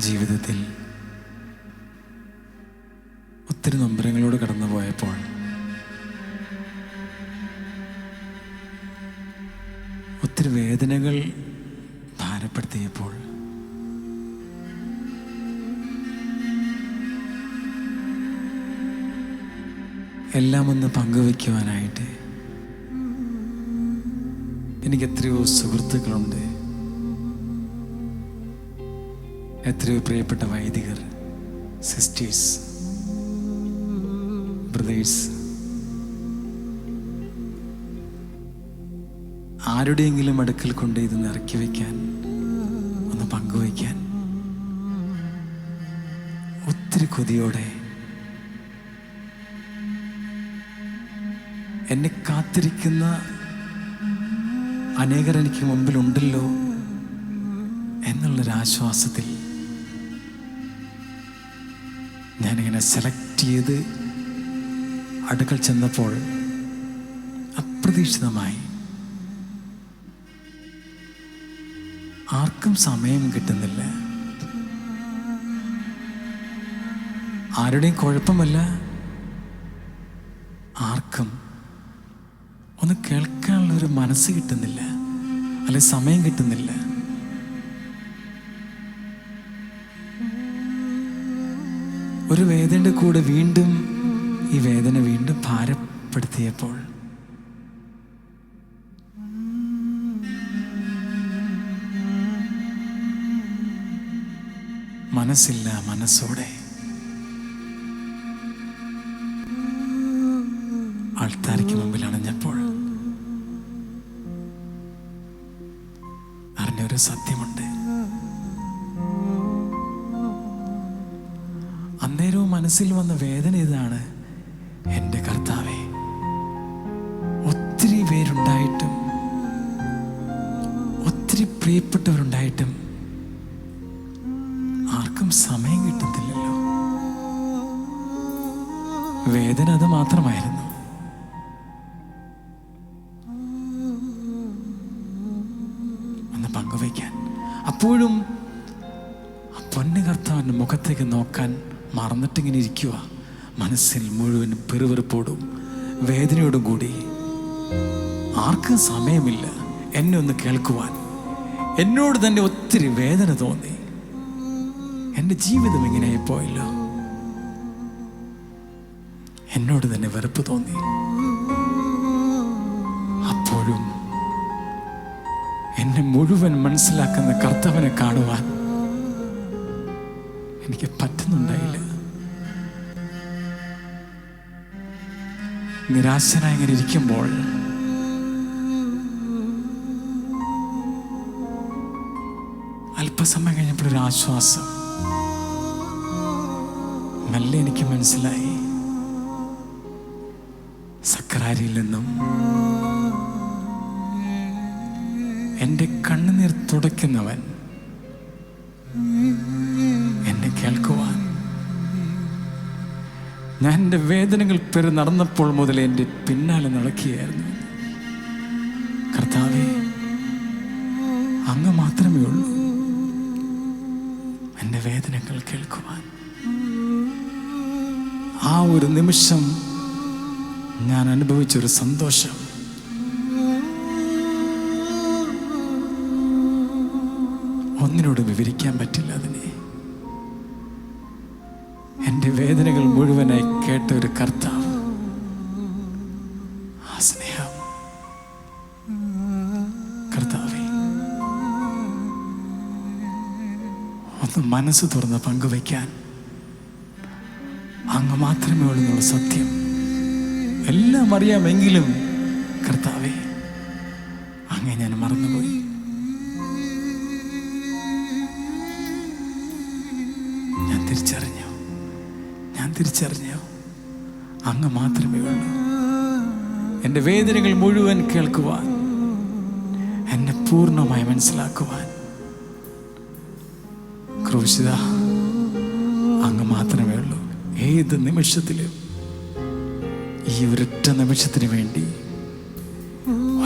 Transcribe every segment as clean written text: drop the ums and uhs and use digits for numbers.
ജീവിതത്തിൽ ഒത്തിരി നൊമ്പരങ്ങളോട് കടന്നു പോയപ്പോൾ ഒത്തിരി വേദനകൾ ഭാരപ്പെടുത്തിയപ്പോൾ എല്ലാം ഒന്ന് പങ്കുവയ്ക്കുവാനായിട്ട് എനിക്ക് എത്രയോ സുഹൃത്തുക്കളുണ്ട്, എത്രയോ പ്രിയപ്പെട്ട വൈദികർ, സിസ്റ്റേഴ്സ്, ബ്രദേഴ്സ്. ആരുടെയെങ്കിലും അടുക്കൽ കൊണ്ട് ഇത് ഇറക്കി വയ്ക്കാൻ, ഒന്ന് പങ്കുവയ്ക്കാൻ ഒത്തിരി കൊതിയോടെ എന്നെ കാത്തിരിക്കുന്ന അനേകർ എനിക്ക് മുമ്പിലുണ്ടല്ലോ എന്നുള്ളൊരാശ്വാസത്തിൽ ഞാനിങ്ങനെ സെലക്ട് ചെയ്ത് അടുക്കൽ ചെന്നപ്പോൾ അപ്രതീക്ഷിതമായി ആർക്കും സമയം കിട്ടുന്നില്ല. ആരുടെയും കുഴപ്പമല്ല, ആർക്കും ഒന്ന് കേൾക്കാനുള്ളൊരു മനസ്സ് കിട്ടുന്നില്ല, അല്ലെ സമയം കിട്ടുന്നില്ല. ഒരു വേദനയുടെ കൂടെ വീണ്ടും ഈ വേദന വീണ്ടും ഭാരപ്പെടുത്തിയപ്പോൾ മനസ്സില്ല, മനസ്സോടെ ആൾത്താരയ്ക്ക് മുമ്പിൽ അണഞ്ഞപ്പോൾ അറിഞ്ഞൊരു സത്യമുണ്ട്. അന്നേരവും മനസ്സിൽ വന്ന വേദന ഇതാണ്: എൻ്റെ കർത്താവേ, ഒത്തിരി പേരുണ്ടായിട്ടും ഒത്തിരി പ്രിയപ്പെട്ടവരുണ്ടായിട്ടും ആർക്കും സമയം കിട്ടുന്നില്ലല്ലോ. വേദന അത് മാത്രമായിരുന്നു. ഒന്ന് പങ്കുവയ്ക്കാൻ. അപ്പോഴും പൊന്നു കർത്താവിൻ്റെ മുഖത്തേക്ക് നോക്കാൻ മറന്നിട്ടിങ്ങനെ ഇരിക്കുക. മനസ്സിൽ മുഴുവൻ പെറുവെറുപ്പോടും വേദനയോടും കൂടി. ആർക്കും സമയമില്ല എന്നെ ഒന്ന് കേൾക്കുവാൻ. എന്നോട് തന്നെ ഒത്തിരി വേദന തോന്നി. എൻ്റെ ജീവിതം ഇങ്ങനെയായി പോയല്ലോ. എന്നോട് തന്നെ വെറുപ്പ് തോന്നി. അപ്പോഴും എന്നെ മുഴുവൻ മനസ്സിലാക്കുന്ന കർത്താവിനെ കാണുവാൻ എനിക്ക് പറ്റുന്നുണ്ടായില്ല. നിരാശനായി ഇങ്ങനെ ഇരിക്കുമ്പോൾ അല്പസമയം കഴിഞ്ഞപ്പോഴൊരു ആശ്വാസം മെല്ലെ എനിക്ക് മനസ്സിലായി. സക്രാരിയിൽ നിന്നും എൻ്റെ കണ്ണുനീർ തുടയ്ക്കുന്നവൻ എന്നെ കേൾക്കുവാൻ. ഞാൻ എൻ്റെ വേദനകൾ പേര് നടന്നപ്പോൾ മുതൽ എൻ്റെ പിന്നാലെ നടക്കുകയായിരുന്നു. കർത്താവേ, അങ്ങ് മാത്രമേ ഉള്ളൂ എൻ്റെ വേദനകൾ കേൾക്കുവാൻ. ആ ഒരു നിമിഷം ഞാൻ അനുഭവിച്ചൊരു സന്തോഷം ഒന്നിനോട് വിവരിക്കാൻ പറ്റില്ല. അതിനെ എൻ്റെ വേദനകൾ മുഴുവനായി കേട്ട ഒരു കർത്താവ്, ആ സ്നേഹം. കർത്താവേ, ഒന്ന് മനസ്സ് തുറന്ന് പങ്കുവയ്ക്കാൻ അങ്ങ് മാത്രമേ ഉള്ളൂ എന്നുള്ള സത്യം എല്ലാം അറിയാമെങ്കിലും കർത്താവേ, അങ്ങേ ഞാൻ മറന്നുപോയി. ഞാൻ തിരിച്ചറിഞ്ഞു അങ്ങ് മാത്രമേ ഉള്ളൂ എൻ്റെ വേദനകൾ മുഴുവൻ കേൾക്കുവാൻ, എന്നെ പൂർണ്ണമായി മനസ്സിലാക്കുവാൻ. ക്രൂശിത, അങ്ങ് മാത്രമേ ഉള്ളൂ. ഏത് നിമിഷത്തിലും ഈ ഒരൊറ്റ നിമിഷത്തിന് വേണ്ടി,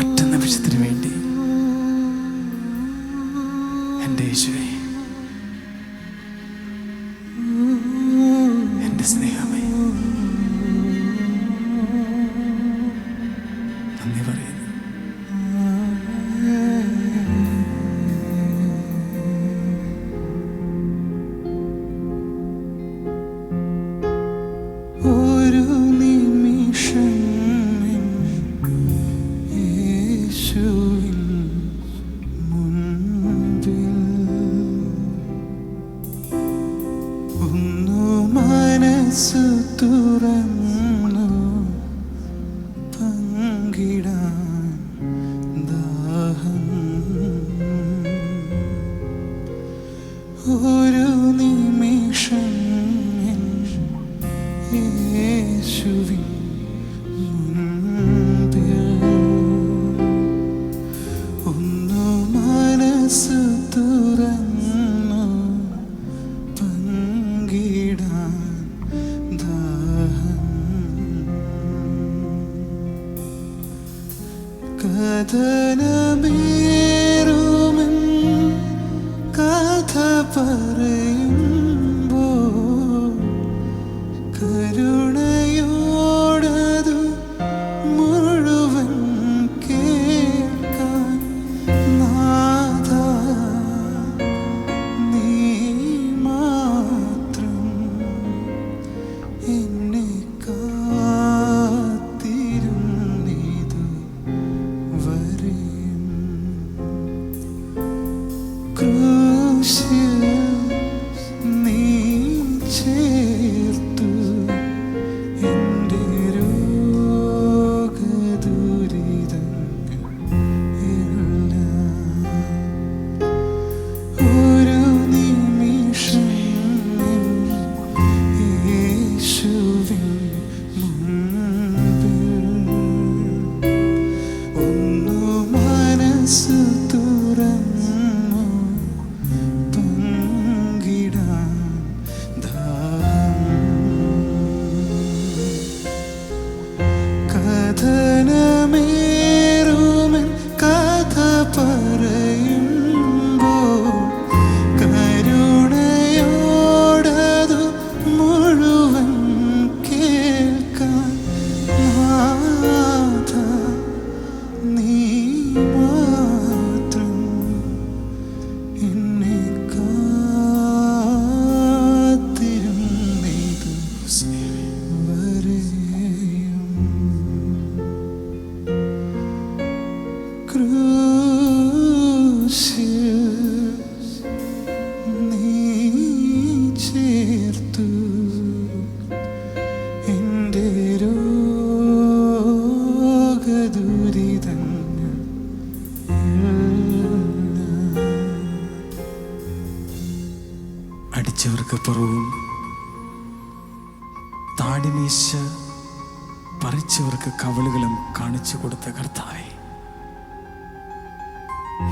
ഒറ്റ നിമിഷത്തിന് വേണ്ടി എൻ്റെ യേശുവേ മനസ്സു തുറന്നു പങ്കിടാൻ ദാഹം. ഒരു നിമിഷം യേശുവിൻ മുൻപിൽ ഒന്നു മനസ്സു തുറന്നു പങ്കിടാൻ ദാഹം. കഥനമേറുമെൻ കഥ പറയുമ്പോൾ കരുണയോടതു മുഴുവൻ കേൾക്കാൻ നാഥാ നീ മാത്രം എന്നെ കാത്തിരുന്നിതു വരെയും. ക്രൂശിൽ നീ ചേർത്തു എൻ്റെ രോഗദുരിതങ്ങൾ എല്ലാം. ഒരു നിമിഷം യേശുവിൻ മുൻപിൽ ഒന്നു മനസ്സു തുറന്നു പങ്കിടാൻ ദാഹം. കഥനമേറുമെൻ കഥ പറയുമ്പോൾ കരുണയോടതു മുഴുവൻ കേൾക്കാൻ നാഥാ നീ മാത്രം എന്നെ കാത്തിരുന്നിതു വരെയും. ക്രൂശിൽ നീ ചേർത്തു എൻ്റെ രോഗദുരിതങ്ങൾ എല്ലാം. അടിച്ചവർക്ക് പുറവും താടിമീശ പറിച്ചവർക്ക് കവളുകളും കാണിച്ചു കൊടുത്ത കർത്താവേ,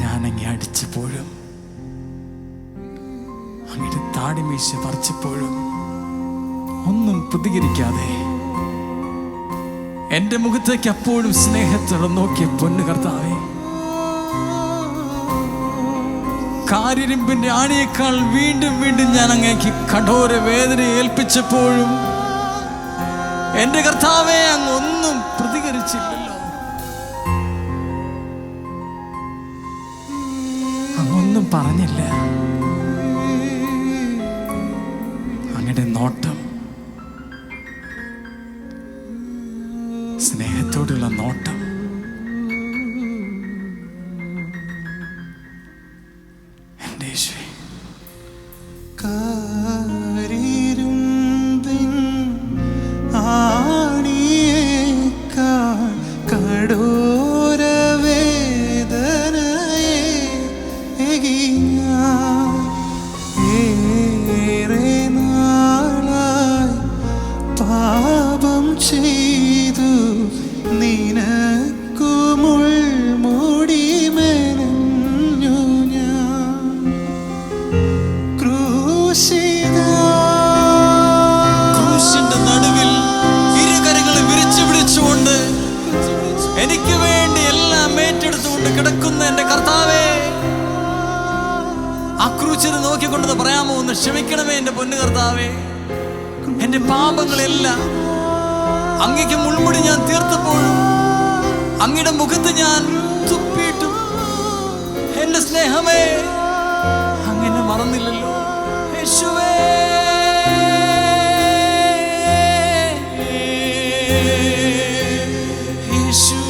ഞാനങ്ങെ അടിച്ചപ്പോഴും അങ്ങയുടെ താടിമീശ പറിച്ചപ്പോഴും ഒന്നും പ്രതികരിക്കാതെ എൻ്റെ മുഖത്തേക്ക് അപ്പോഴും സ്നേഹത്തോടെ നോക്കിയ പൊന്നു കർത്താവേ, കാരിരുമ്പിന്റെ ആണിയേക്കാൾ വീണ്ടും വീണ്ടും ഞാൻ അങ്ങേക്ക് കഠോര വേദന ഏൽപ്പിച്ചപ്പോഴും എൻ്റെ കർത്താവേ അങ്ങ് ഒന്നും പ്രതികരിച്ചില്ലല്ലോ. അങ്ങൊന്നും പറഞ്ഞില്ല. അങ്ങയുടെ നോട്ടം, സ്നേഹത്തോടുള്ള നോട്ടം എൻ്റെ യേശുവേ. കാരിരുമ്പിൻ ആണിയേക്കാൾ കഠോര വേദനയെ ഏറെ നാളായി പാപം ചെയ്തു നിനക്കു മുൾമുടി മെനഞ്ഞു ഞാൻ. ക്രൂശിന്റെ നടുവിൽ ഇരുകരങ്ങളും വിരിച്ചു പിടിച്ചുകൊണ്ട് എനിക്ക് വേണ്ടി എല്ലാം ഏറ്റെടുത്തുകൊണ്ട് കിടക്കുന്ന എൻ്റെ കർത്താവേ, ആ ക്രൂശിനെ നോക്കിക്കൊണ്ടത് പറയാമോ, ഒന്ന് ക്ഷമിക്കണമേ എൻ്റെ പൊന്നു കർത്താവേ. എൻ്റെ പാപങ്ങളെല്ലാം അങ്ങേക്ക് മുൾമുടി ഞാൻ തീർത്തപ്പോഴും അങ്ങയുടെ മുഖത്ത് ഞാൻ തുപ്പിയിട്ടു എൻ്റെ സ്നേഹമേ അങ്ങനെ മറന്നില്ലല്ലോ യേശുവേ. യേശു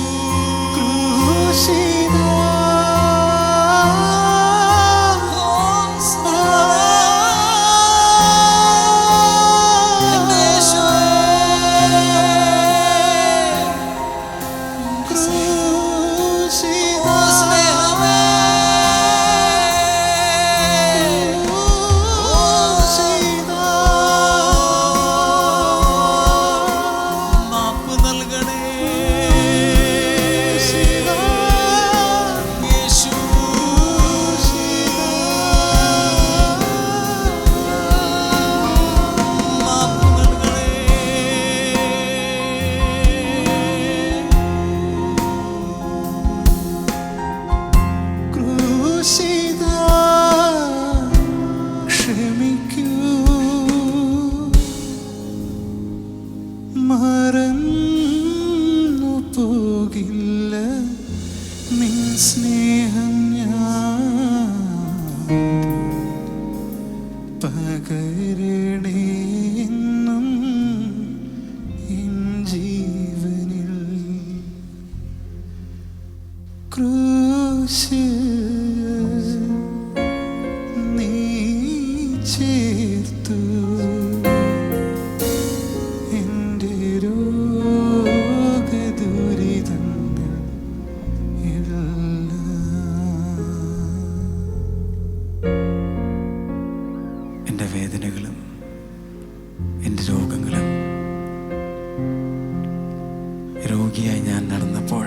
ക്രൂശിത ക്ഷമിക്കൂ, മറന്നു പോകില്ല നിൻ സ്നേഹം ഞാൻ. പകരണേ എന്നും എൻ ജീവനിൽ. ക്രൂശ് നീ ചേർത്തു എൻ്റെ രോഗദുരിതങ്ങൾ എല്ലാം. എൻ്റെ വേദനകളും എൻ്റെ രോഗങ്ങളും രോഗിയായി ഞാൻ നടന്നപ്പോൾ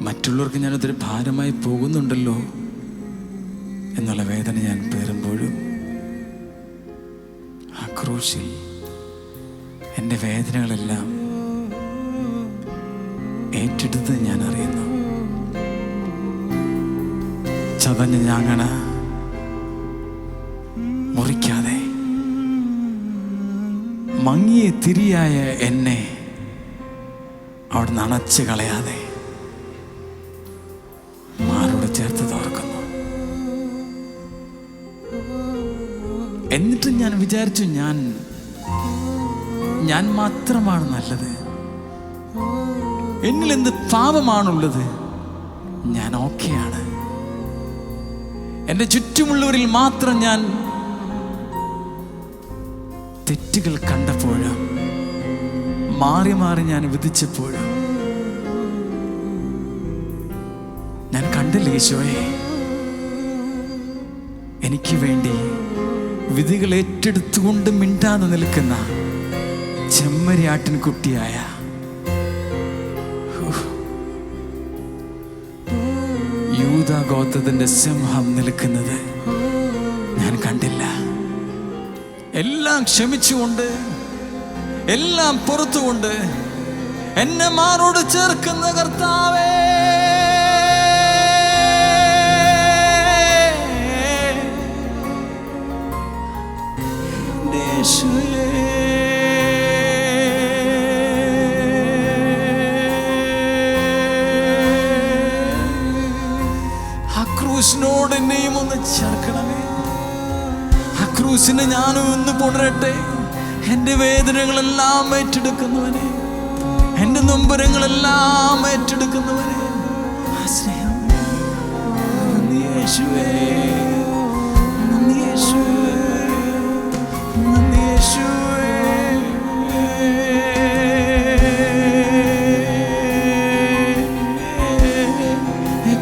മറ്റുള്ളവർക്ക് ഞാനതൊരു ഭാരമായി പോകുന്നുണ്ടല്ലോ എന്നുള്ള വേദന ഞാൻ പേറുമ്പോഴും ആ ക്രൂശിൽ എൻ്റെ വേദനകളെല്ലാം ഏറ്റെടുത്ത് ഞാൻ അറിയുന്നു. ചതഞ്ഞ ഞാങ്ങണ മുറിക്കാതെ, മങ്ങിയ തിരിയായ എന്നെ അവിടെ നനച്ച് കളയാതെ മാറോട് ചേർത്ത് തോർക്കുന്നു. എന്നിട്ട് ഞാൻ വിചാരിച്ചു, ഞാൻ മാത്രമാണ് നല്ലത്, എന്നിൽ എന്ത് പാപമാണുള്ളത്, ഞാൻ ഓക്കെയാണ്. എൻ്റെ ചുറ്റുമുള്ളവരിൽ മാത്രം ഞാൻ തെറ്റുകൾ കണ്ടപ്പോഴും മാറി മാറി ഞാൻ വിധിച്ചപ്പോഴും ഞാൻ കണ്ടില്ല ഈശോയെ, എനിക്ക് വേണ്ടി വിധികൾ ഏറ്റെടുത്തുകൊണ്ട് മിണ്ടാതെ നിൽക്കുന്ന ചെമ്മരിയാട്ടിൻ കുട്ടിയായ യൂദാ ഗോത്രത്തിന്റെ സിംഹം നിൽക്കുന്നത് ഞാൻ കണ്ടില്ല. എല്ലാം ക്ഷമിച്ചുകൊണ്ട്, എല്ലാം പുറത്തുകൊണ്ട് എന്നെ മാറോട് ചേർക്കുന്ന കർത്താവേ, ആ ക്രൂശിനോട് എന്നെയും ഒന്ന് ചേർക്കണമേ. ആ ക്രൂശിനെ ഞാനും ഒന്ന് പുണരട്ടെ. എൻ്റെ വേദനകളെല്ലാം ഏറ്റെടുക്കുന്നവനെ, എൻ്റെ നൊമ്പരങ്ങളെല്ലാം ഏറ്റെടുക്കുന്നവനെ, ആ സ്നേഹം. നന്ദി യേശുവേ, നന്ദി യേശുവേ, നന്ദി യേശുവേ.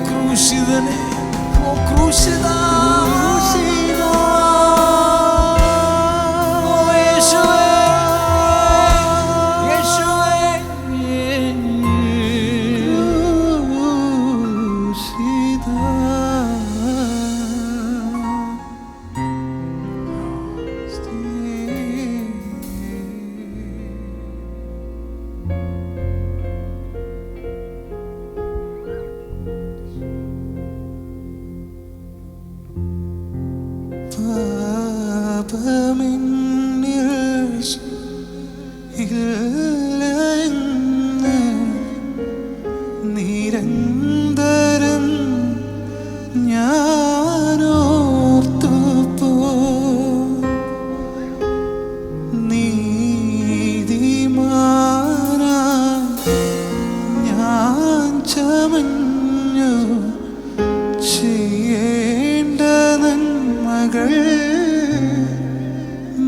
ക്രൂശിതനെ, ഓ ക്രൂശിത, നിരന്തരം ഞാനോർത്തുപോ നീതിമാനാ ഞാൻ ചമഞ്ഞു ചെയ്യേണ്ട നന്മകൾ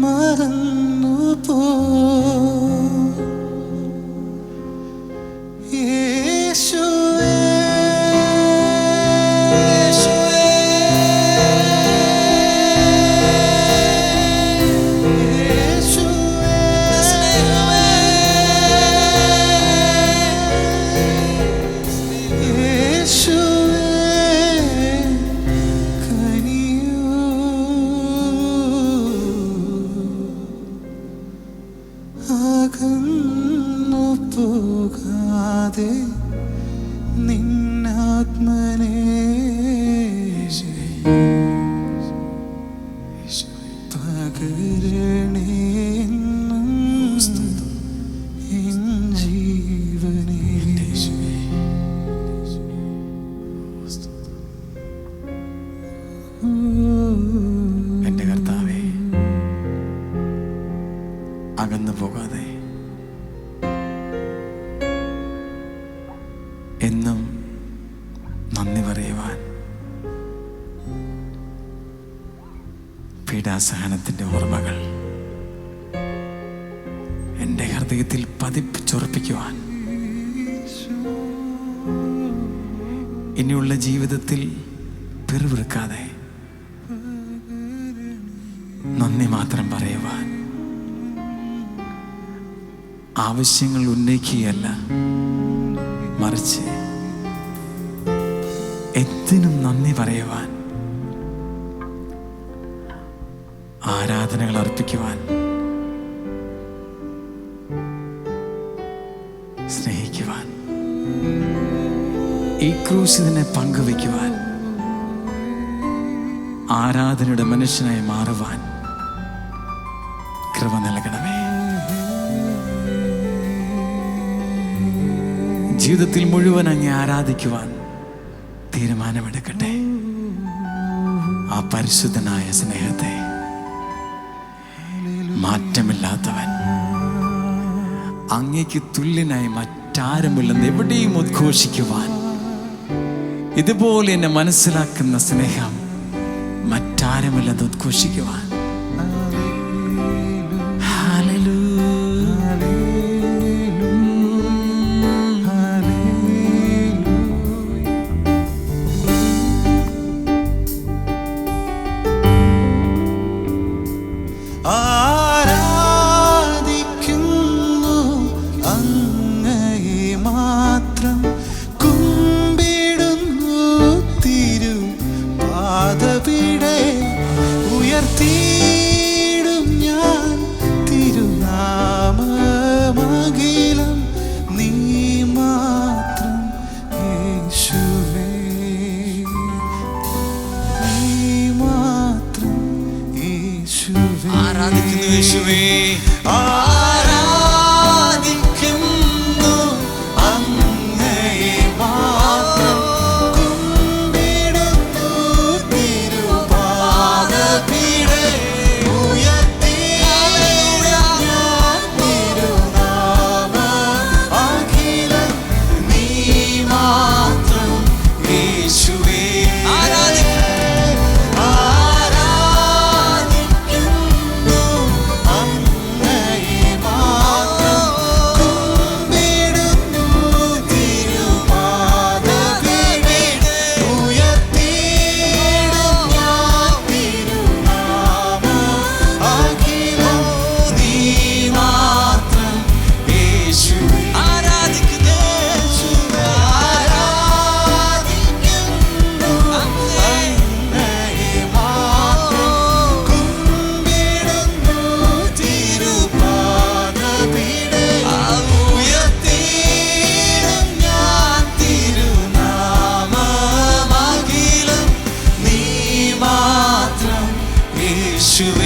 മറന്നുപോ. പകരണേ എന്നും എൻ ജീവനേ. എൻ്റെ കർത്താവേ, അകന്നു പോകാതെ എന്നും നന്ദി പറയുവാൻ പീഡാസഹനത്തിൻ്റെ ഓർമ്മകൾ എൻ്റെ ഹൃദയത്തിൽ പതിപ്പിച്ചുറപ്പിക്കുവാൻ ഇനിയുള്ള ജീവിതത്തിൽ പിറുപിറുക്കാതെ നന്ദി മാത്രം പറയുവാൻ, ആവശ്യങ്ങൾ ഉന്നയിക്കുകയല്ല, മറിച്ച് എന്തിനും നന്ദി പറയുവാൻ, ആരാധനകൾ അർപ്പിക്കുവാൻ, സ്നേഹിക്കുവാൻ, ഈ ക്രൂശിനെ പങ്കുവയ്ക്കുവാൻ, ആരാധനയുടെ മനുഷ്യനായി മാറുവാൻ കൃപ നൽകണമേ. ജീവിതത്തിൽ മുഴുവൻ അങ്ങേ ആരാധിക്കുവാൻ തീരുമാനമെടുക്കട്ടെ. ആ പരിശുദ്ധനായ സ്നേഹത്തെ, മാറ്റമില്ലാത്തവൻ, അങ്ങേക്ക് തുല്യനായി മറ്റാരുമില്ലെന്ന് എവിടെയും ഉദ്ഘോഷിക്കുവാൻ, ഇതുപോലെ എന്നെ മനസ്സിലാക്കുന്ന സ്നേഹം മറ്റാരുമില്ലെന്ന് ഉദ്ഘോഷിക്കുവാൻ. ആരാധിക്കുന്നു അങ്ങയെ മാത്രം, കുമ്പിടുന്നു തിരുപാദപീഠേ, ഉയർത്തിയിടും ഞാൻ തിരുനാമമഖിലം, നീ മാത്രം യേശുവേ, നീ മാത്രം യേശുവേ. ആരാധിക്കുന്നു യേശുവേ, ആരാധിക്കുന്നു അങ്ങയെ മാത്രം, കുമ്പിടുന്നു തിരുപാദപീഠേ, ഉയർത്തിയിടും ഞാൻ തിരുനാമമഖിലം, നീ മാത്രം യേശുവേ. യേശുവേ.